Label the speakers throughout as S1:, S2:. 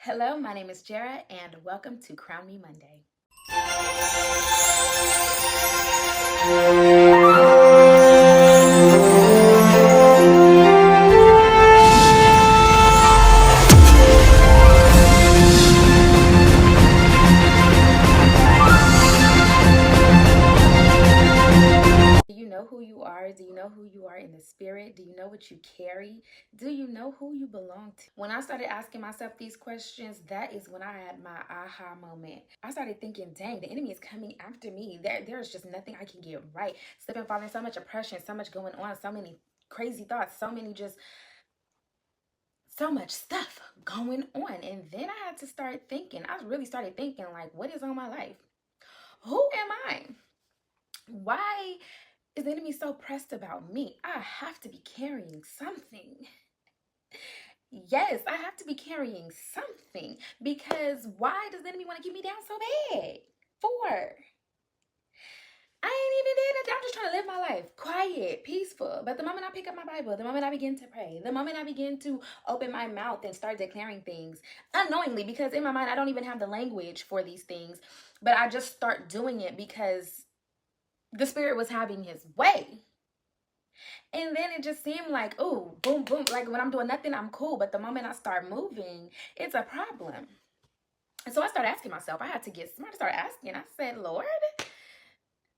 S1: Hello, my name is Jara, and welcome to Crown Me Monday. Do you know who you are? Do you know who you are in the spirit? Do you know what you carry? Do you know who you belong to? When I started asking myself these questions, that is when I had my aha moment. I started thinking, dang, the enemy is coming after me. There's just nothing I can get right. Slipping, falling, so much oppression, so much going on, so many crazy thoughts, so much stuff going on. And then I had to start thinking. I really started thinking, like, what is on my life? Who am I? Why is the enemy so pressed about me? I have to be carrying something. Yes, I have to be carrying something, because why does the enemy want to keep me down so bad? For I ain't even did nothing. I'm just trying to live my life quiet, peaceful. But the moment I pick up my Bible, the moment I begin to pray, the moment I begin to open my mouth and start declaring things unknowingly, because in my mind I don't even have the language for these things, but I just start doing it because the Spirit was having his way. And then it just seemed like, oh, boom, boom. Like when I'm doing nothing, I'm cool. But the moment I start moving, it's a problem. And so I started asking myself, I had to get smart. I started asking. I said, Lord, I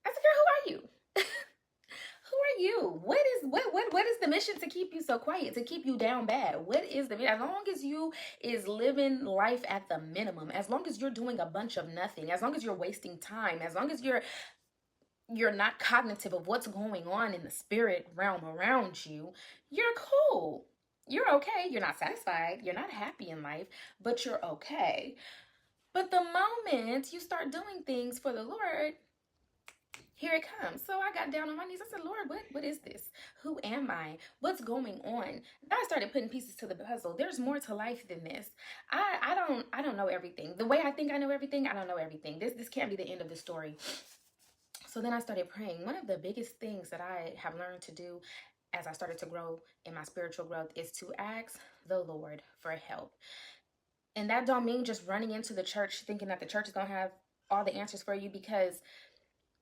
S1: said, girl, who are you? Who are you? What is the mission to keep you so quiet, to keep you down bad? What is the mission? As long as you is living life at the minimum, as long as you're doing a bunch of nothing, as long as you're wasting time, as long as you're not cognitive of what's going on in the spirit realm around you, you're cool. You're okay. You're not satisfied. You're not happy in life, but you're okay. But the moment you start doing things for the Lord, here it comes. So I got down on my knees. I said, Lord, what is this? Who am I? What's going on? I started putting pieces to the puzzle. There's more to life than this. I don't know everything. The way I think I know everything, I don't know everything. This can't be the end of the story. So then I started praying. One of the biggest things that I have learned to do as I started to grow in my spiritual growth is to ask the Lord for help. And that don't mean just running into the church thinking that the church is going to have all the answers for you, because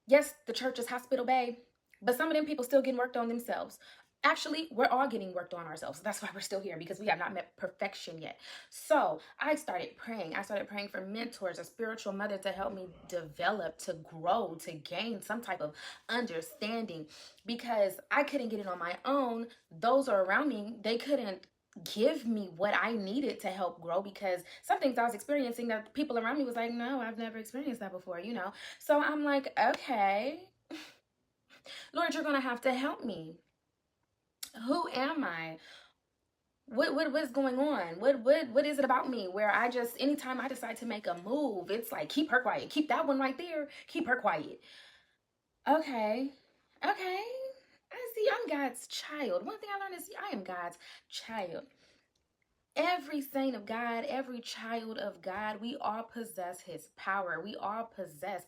S1: yes, the church is hospital bay, but some of them people still getting worked on themselves. Actually, we're all getting worked on ourselves. That's why we're still here, because we have not met perfection yet. So I started praying. I started praying for mentors, a spiritual mother to help me develop, to grow, to gain some type of understanding, because I couldn't get it on my own. Those are around me, they couldn't give me what I needed to help grow, because some things I was experiencing that people around me was like, no, I've never experienced that before. So I'm like, okay, Lord, you're going to have to help me. Who am I? What's going on? What is it about me where I just, anytime I decide to make a move, it's like, keep her quiet. Keep that one right there. Keep her quiet. Okay. Okay. I see I'm God's child. One thing I learned is I am God's child. Every saint of God, every child of God, we all possess his power. We all possess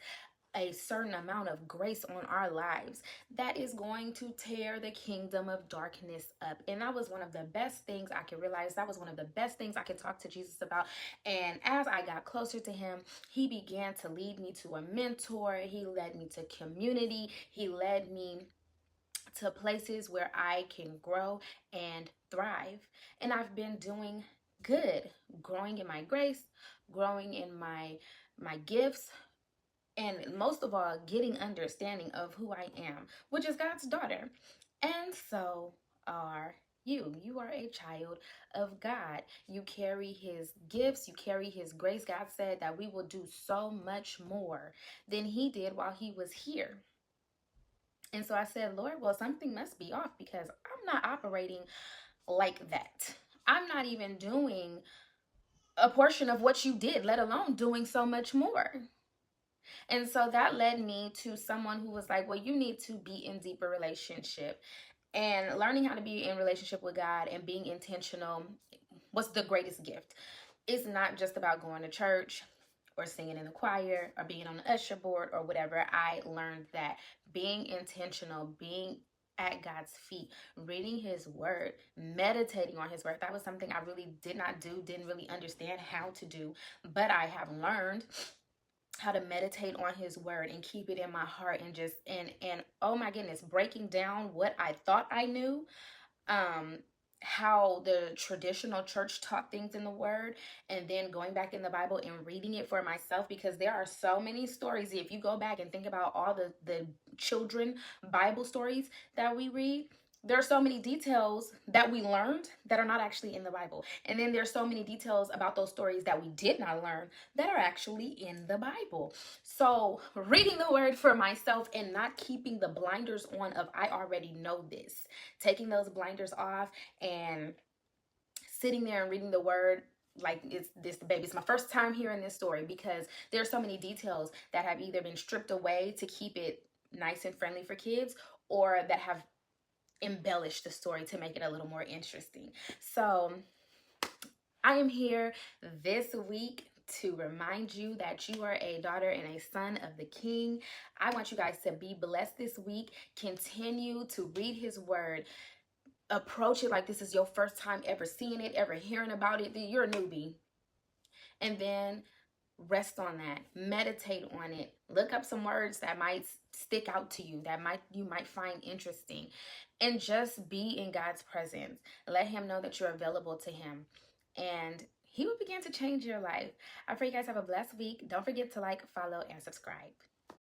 S1: a certain amount of grace on our lives that is going to tear the kingdom of darkness up. And that was one of the best things I could realize. That was one of the best things I could talk to Jesus about. And as I got closer to him, he began to lead me to a mentor. He led me to community. He led me to places where I can grow and thrive. And I've been doing good, growing in my grace, growing in my gifts, and most of all, getting understanding of who I am, which is God's daughter. And so are you. You are a child of God. You carry his gifts, you carry his grace. God said that we will do so much more than he did while he was here. And so I said, Lord, well, something must be off, because I'm not operating like that. I'm not even doing a portion of what you did, let alone doing so much more. And so that led me to someone who was like, well, you need to be in deeper relationship. And learning how to be in relationship with God and being intentional was the greatest gift. It's not just about going to church or singing in the choir or being on the usher board or whatever. I learned that being intentional, being at God's feet, reading his word, meditating on his word. That was something I really did not do, didn't really understand how to do, but I have learned how to meditate on his word and keep it in my heart, and just and oh my goodness, breaking down what I thought I knew, um how the traditional church taught things in the word, and then going back in the Bible and reading it for myself, because there are so many stories. If you go back and think about all the children Bible stories that we read, there are so many details that we learned that are not actually in the Bible, and then there's so many details about those stories that we did not learn that are actually in the Bible. So reading the word for myself and not keeping the blinders on of I already know this, taking those blinders off and sitting there and reading the word like it's this baby. It's my first time hearing this story, because there's so many details that have either been stripped away to keep it nice and friendly for kids, or that have embellished the story to make it a little more interesting. So I am here this week to remind you that you are a daughter and a son of the King. I want you guys to be blessed this week. Continue to read his word. Approach it like this is your first time ever seeing it, ever hearing about it. You're a newbie. And then rest on that. Meditate on it. Look up some words that might stick out to you, that you might find interesting. And just be in God's presence. Let him know that you're available to him, and he will begin to change your life. I pray you guys have a blessed week. Don't forget to like, follow, and subscribe.